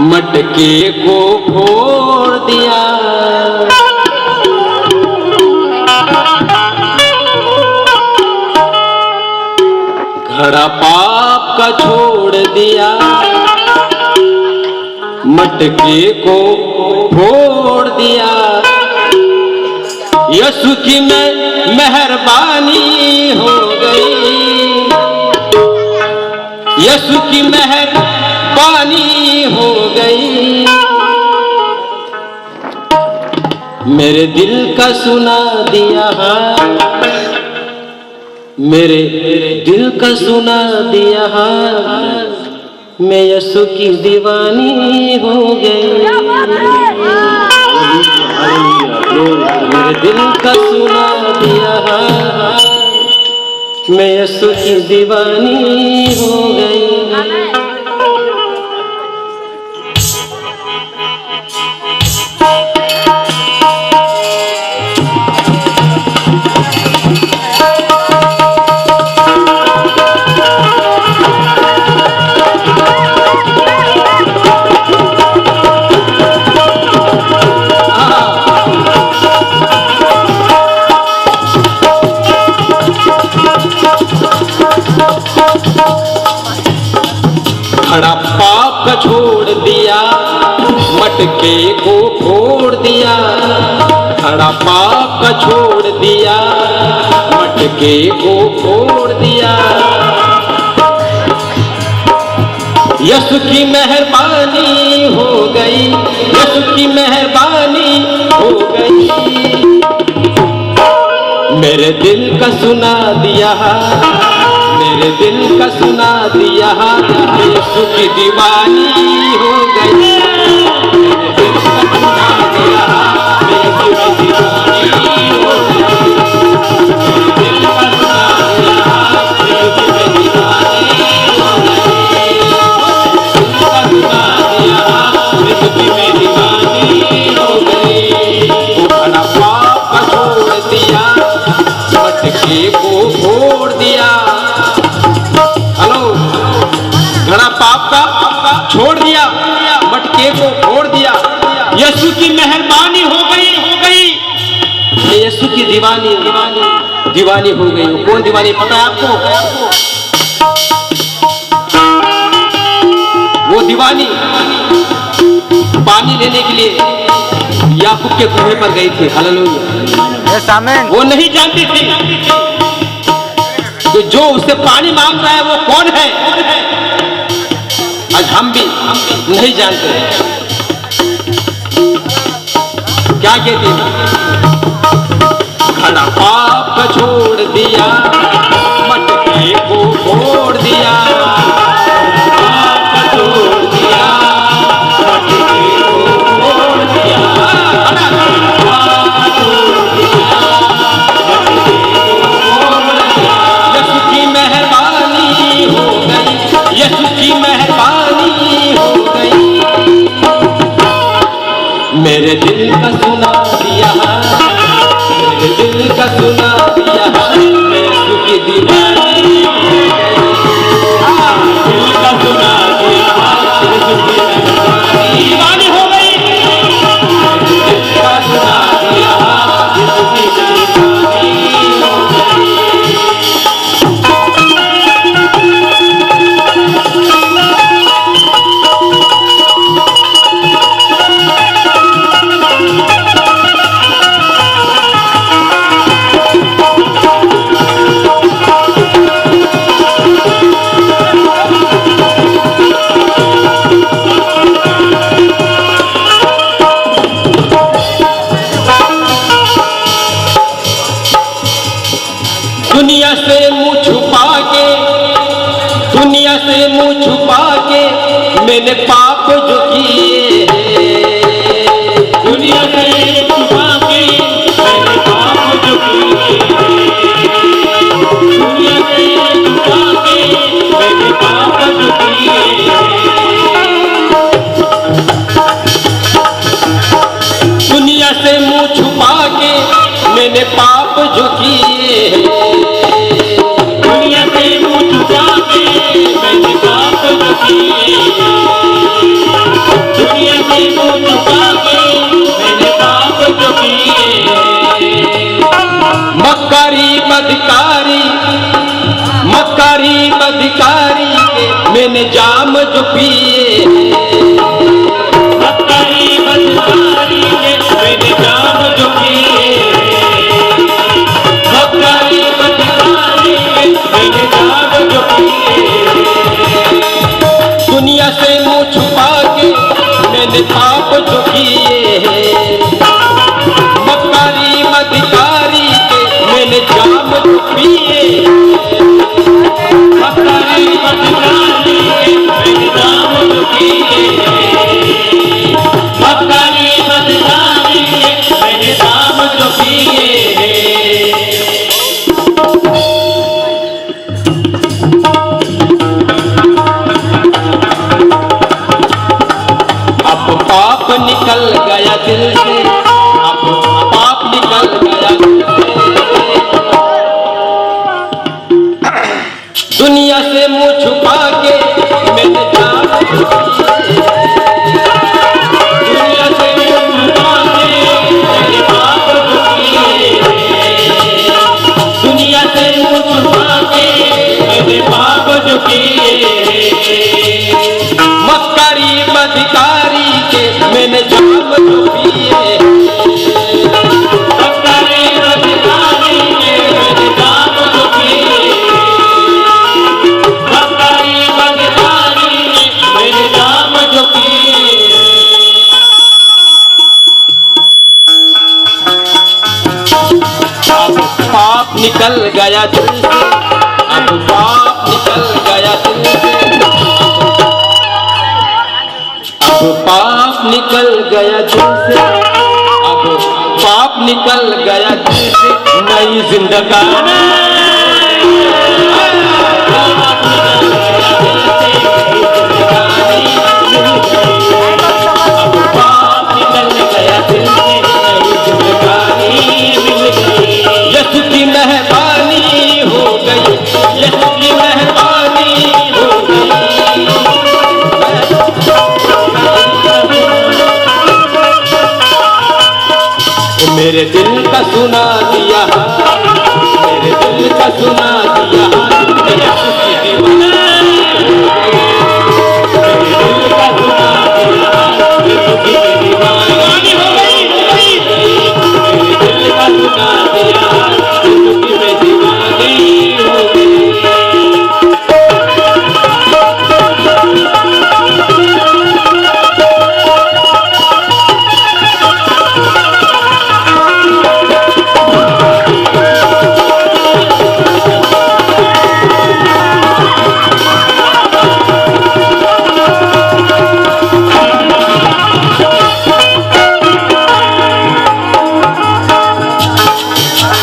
मटके को फोड़ दिया, घड़ा पाप का छोड़ दिया, मटके को फोड़ दिया। यीशु की मेहरबानी हो गई, यीशु की मेहरबानी हो गई। मेरे दिल का सुना दिया, मेरे दिल का सुना दिया, मैं यीशु की दीवानी हो गई। मेरे दिल का सुना दिया, मैं यीशु की दीवानी हो गई। घड़ा पाप का छोड़ दिया, मटके को फोड़ दिया, घड़ा पाप का छोड़ दिया, मटके को फोड़ दिया। यीशु की मेहरबानी हो गई, यीशु की मेहरबानी हो गई। मेरे दिल का सुना दिया, मेरे दिल का सुना दिया, यीशु की दीवानी हो गई। मेरे दिल का सुना दिया, यीशु की दीवानी हो गई। मेरे दिल का सुना दिया, यीशु की दीवानी हो गई। दिल का सुना दिया, यीशु की दीवानी हो गई। घड़ा पाप का छोड़ दिया, मटके को फोड़ दिया। घड़ा पाप का छोड़ दिया, मटके को फोड़ दिया। यीशु की मेहरबानी हो गई, हो गई। यीशु की दीवानी दीवानी दीवानी हो गई। कौन दीवानी पता है आपको? वो दीवानी पानी लेने के लिए याकूब के कुएं पर गई थी। हालेलुया। वो नहीं जानती थी कि जो उससे पानी मांग रहा है वो कौन है। आज हम भी नहीं जानते क्या कहते हैं। घड़ा पाप का छोड़ दिया, मटके को फोड़ दिया, पाप का छोड़ दिया, मटके को फोड़ दिया, घड़ा पाप का छोड़ दिया, मटके को फोड़ दिया। यीशु की मेहरबानी हो गई, यीशु की मेहरबानी हो गई। मेरे दिल का सुना दिया, मेरे दिल का सुना दिया, यीशु की दीवानी हो गई। दिल का सुना दिया, यीशु की दीवानी हो गई। दिल का सुना दिया, यीशु की दीवानी हो गई। दुनिया से मुँह छुपा के, दुनिया से मुँह छुपा के मैंने पाप जो किए, दुनिया से छुपा के मैंने पाप जो किए, दुनिया से छुपा के मैंने पाप जो किए। दुनिया से मुँह छुपा के मैंने पाप जो किए, दुनिया से मुँह छुपा के मैंने पाप जो किए। अधिकारी के मैंने जाम जो पिए, मक्कारी अधिकारी के मैंने जाम जो पिए, मक्कारी अधिकारी के मैंने जाम जो पिए। दुनिया से मुंह छुपा के मैंने पाप जो किए, मक्कारी अधिकारी के मैंने जाम जो पिए, मक्कारी अधिकारी के मैंने जाम जो पिए, मक्कारी अधिकारी के मैंने जाम जो पिए। पाप निकल गया दिल से, अब पाप निकल गया दिल से। दुनिया से मुंह छुपा के मैंने जाम जो पिए, दुनिया से मुंह छुपा के मैंने पाप जो किए, दुनिया से मुंह छुपा के मैंने पाप जो किए। मक्कारी अधिकारी के मैंने जाम जो पिए, मक्कारी अधिकारी के मैंने जाम जो पिए, मक्कारी अधिकारी के मैंने जाम जो पिए। अब पाप निकल गया दिल से, अब पाप निकल गया दिल से, अब पाप निकल गया दिल से, अब पाप निकल गया दिल से। नई जिंदगानी अब पाप निकल गया दिल से, नई जिंदगानी मिल गई। यीशु की मेहरबानी हो गई, यीशु की मेहरबानी हो गई। मेरे दिल का सुना दिया, मेरे दिल का सुना दिया, यीशु की दीवानी हो गई। मेरे दिल का सुना दिया, यीशु की दीवानी हो गई। मेरे दिल का सुना दिया, यीशु की मैं दीवानी हो गई।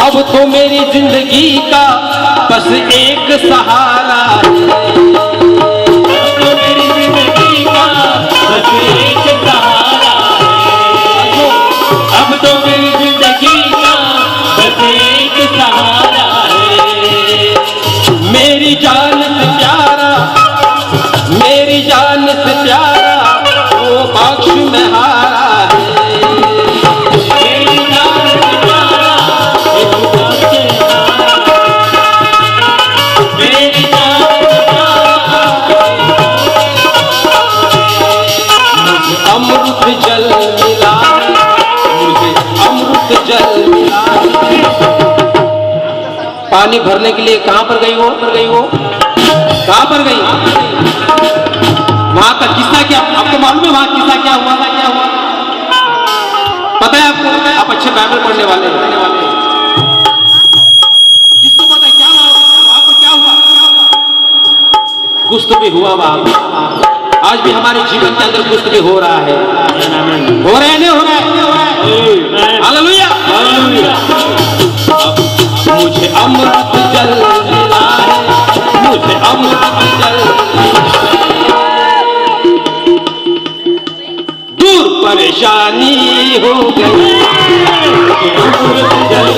अब तो मेरी जिंदगी का बस एक सहारा है, तो मेरी जिंदगी का बस एक सहारा है, अब तो मेरी जिंदगी का बस एक सहारा है। मेरी जान से प्यारा, मेरी जान से प्यारा वो बख्श में हारा है। मेरी जान से प्यारा एक बख्श हारा, मेरी जान से प्यारा मुझे अमृत जल मिला, मुझे अमृत जल मिला। पानी भरने के लिए कहां पर गई वो, कहां पर गई? वहां का किस्सा क्या आपको मालूम है? वहां किस्सा क्या हुआ था, क्या हुआ पता है आपको? आप अच्छे बाइबल पढ़ने वाले किसको पता है क्या हुआ वहां पर, क्या हुआ? कुछ तो भी हुआ वहां। आज भी हमारे जीवन के अंदर कुछ भी हो रहा है, हो रहा है नहीं हो रहा है? हालेलुया। मुझे अमृत जल मिला है, मुझे अमृत जल दूर परेशानी हो गई, अमृत जल